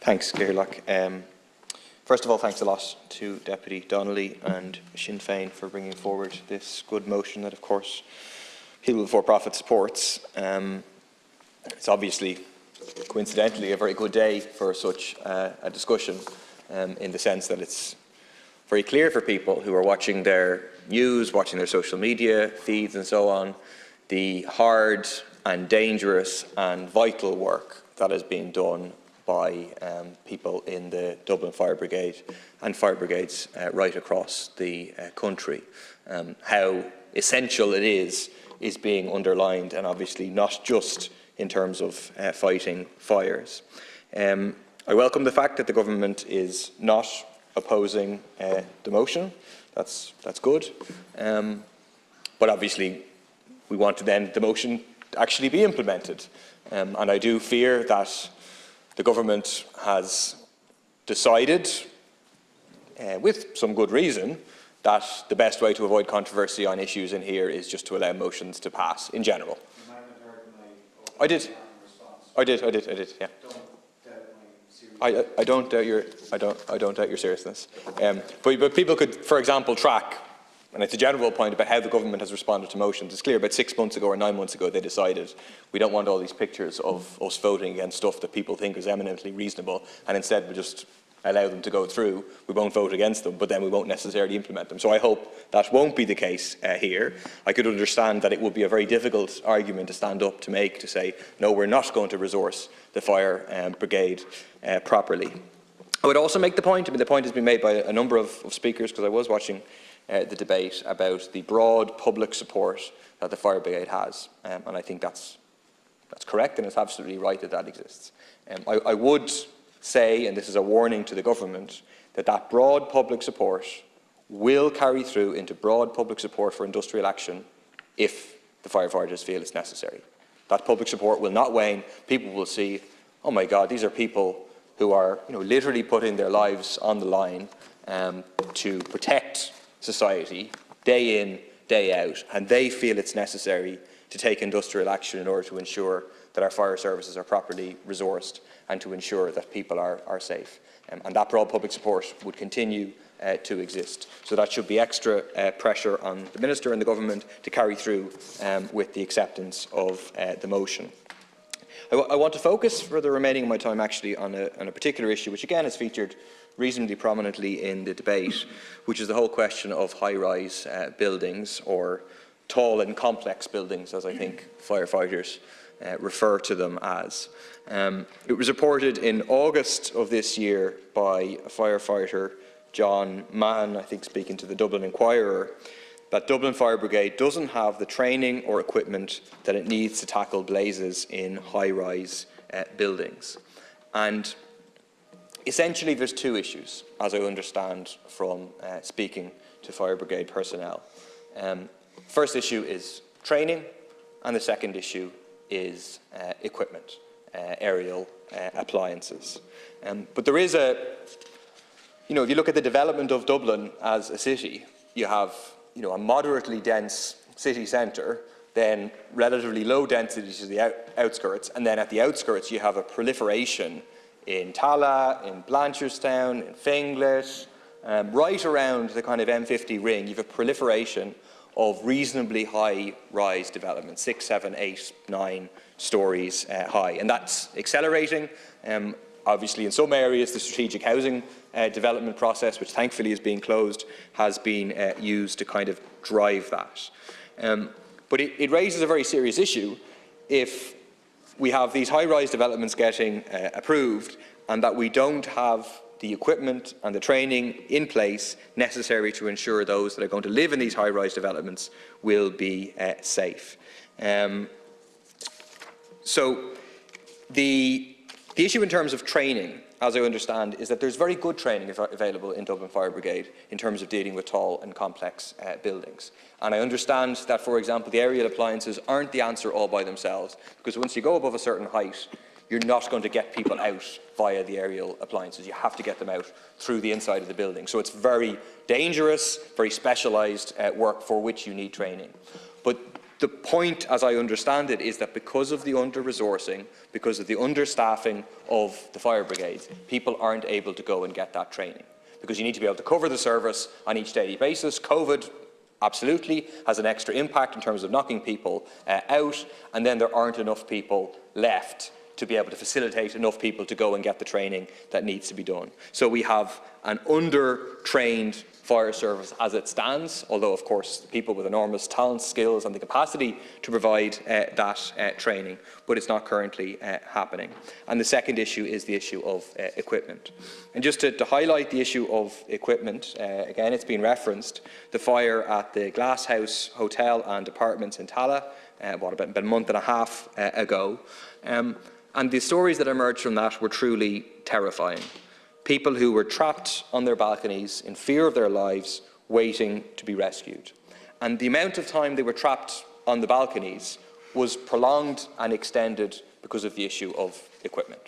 Thanks, Gairloch. First of all, thanks a lot to Deputy Donnelly and Sinn Féin for bringing forward this good motion that, of course, People Before Profit supports. It's obviously, coincidentally, a very good day for such a discussion, in the sense that it's very clear for people who are watching their news, watching their social media feeds and so on, the hard and dangerous and vital work that is being done by people in the Dublin Fire Brigade and fire brigades right across the country. How essential it is being underlined, and obviously not just in terms of fighting fires. I welcome the fact that the government is not opposing the motion. That's good. But obviously we want then the motion to actually be implemented. And I do fear that the government has decided, with some good reason, that the best way to avoid controversy on issues in here is just to allow motions to pass in general. I did, yeah. I don't doubt your seriousness. But people could, for example, track, and it's a general point about how the government has responded to motions. It's clear about 6 months ago or 9 months ago they decided we don't want all these pictures of us voting against stuff that people think is eminently reasonable, and instead we just allow them to go through. We won't vote against them, but then we won't necessarily implement them. So I hope that won't be the case here. I could understand that it would be a very difficult argument to stand up to make, to say, no, we're not going to resource the fire brigade properly. I would also make the point, the point has been made by a number of speakers, because I was watching the debate, about the broad public support that the fire brigade has, and I think that's correct, and it's absolutely right that that exists. I would say, and this is a warning to the government, that that broad public support will carry through into broad public support for industrial action if the firefighters feel it's necessary. That public support will not wane. People will see, oh my God, these are people who are literally putting their lives on the line to protect society day in, day out, and they feel it's necessary to take industrial action in order to ensure that our fire services are properly resourced and to ensure that people are safe. And that broad public support would continue to exist. So that should be extra pressure on the Minister and the Government to carry through with the acceptance of the motion. I want to focus for the remaining of my time actually on a particular issue which again has featured reasonably prominently in the debate, which is the whole question of high-rise buildings, or tall and complex buildings, as I think firefighters refer to them as. It was reported in August of this year by firefighter John Mann, I think speaking to the Dublin Inquirer, that Dublin Fire Brigade doesn't have the training or equipment that it needs to tackle blazes in high-rise buildings. And essentially there's two issues, as I understand from speaking to fire brigade personnel. First issue is training, and the second issue is equipment, aerial appliances. But there is if you look at the development of Dublin as a city, you have a moderately dense city centre, then relatively low density to the outskirts, and then at the outskirts you have a proliferation in Tala, in Blanchardstown, in Finglas, right around the kind of M50 ring. You have a proliferation of reasonably high-rise development, 6, 7, 8, 9 stories high, and that's accelerating. Obviously, in some areas, the strategic housing development process, which thankfully is being closed, has been used to kind of drive that. But it raises a very serious issue if we have these high-rise developments getting approved and that we don't have the equipment and the training in place necessary to ensure those that are going to live in these high-rise developments will be safe. So the issue in terms of training, as I understand, is that there's very good training available in Dublin Fire Brigade in terms of dealing with tall and complex buildings. And I understand that, for example, the aerial appliances aren't the answer all by themselves, because once you go above a certain height, you're not going to get people out via the aerial appliances. You have to get them out through the inside of the building. So it's very dangerous, very specialised work for which you need training. But The point, as I understand it, is that because of the under-resourcing, because of the understaffing of the fire brigades, people aren't able to go and get that training. Because you need to be able to cover the service on each daily basis. COVID absolutely has an extra impact in terms of knocking people out, and then there aren't enough people left to be able to facilitate enough people to go and get the training that needs to be done. So we have an under-trained fire service as it stands, although of course people with enormous talent, skills and the capacity to provide that training, but it's not currently happening. And the second issue is the issue of equipment. And just to highlight the issue of equipment, again it's been referenced, the fire at the Glasshouse Hotel and Apartments in Tallaght, about a month and a half ago. And the stories that emerged from that were truly terrifying. People who were trapped on their balconies in fear of their lives, waiting to be rescued. And the amount of time they were trapped on the balconies was prolonged and extended because of the issue of equipment.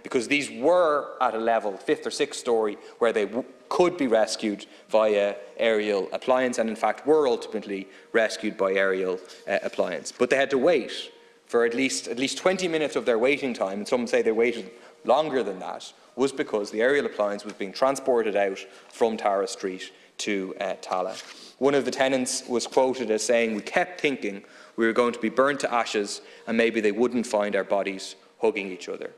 Because these were at a level, 5th or 6th story, where they could be rescued via aerial appliance, and in fact were ultimately rescued by aerial appliance. But they had to wait for at least 20 minutes of their waiting time, and some say they waited longer than that, was because the aerial appliance was being transported out from Tara Street to Tallaght. One of the tenants was quoted as saying, "We kept thinking we were going to be burnt to ashes and maybe they wouldn't find our bodies hugging each other."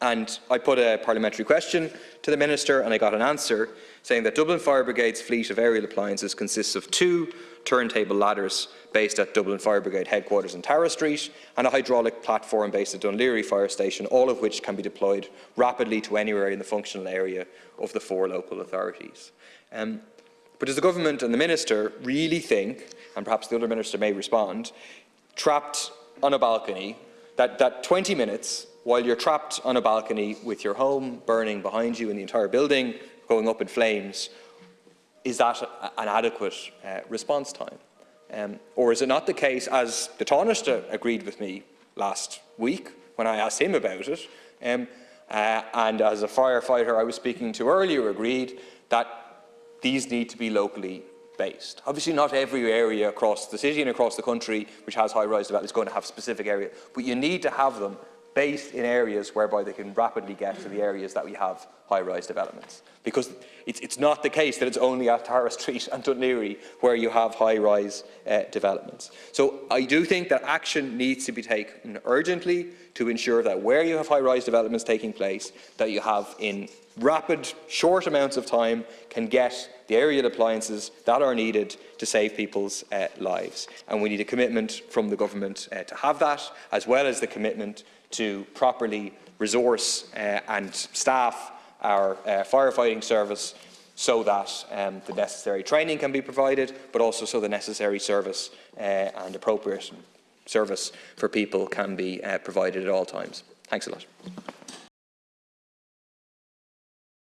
And I put a parliamentary question to the Minister and I got an answer saying that Dublin Fire Brigade's fleet of aerial appliances consists of 2 turntable ladders based at Dublin Fire Brigade headquarters in Tara Street and a hydraulic platform based at Dunleary Fire Station, all of which can be deployed rapidly to anywhere in the functional area of the 4 local authorities. But does the Government and the Minister really think, and perhaps the other Minister may respond, trapped on a balcony, that 20 minutes while you're trapped on a balcony with your home burning behind you and the entire building going up in flames, is that an adequate response time? Or is it not the case, as the Taoiseach agreed with me last week when I asked him about it, and as a firefighter I was speaking to earlier agreed, that these need to be locally based? Obviously not every area across the city and across the country which has high-rise development is going to have specific area, but you need to have them based in areas whereby they can rapidly get to the areas that we have high-rise developments. Because it's not the case that it's only at Tara Street and Dunleary where you have high-rise developments. So I do think that action needs to be taken urgently to ensure that where you have high-rise developments taking place, that you have in rapid, short amounts of time can get the aerial appliances that are needed to save people's lives. And we need a commitment from the Government to have that, as well as the commitment to properly resource and staff our firefighting service so that the necessary training can be provided, but also so the necessary service and appropriate service for people can be provided at all times. Thanks a lot.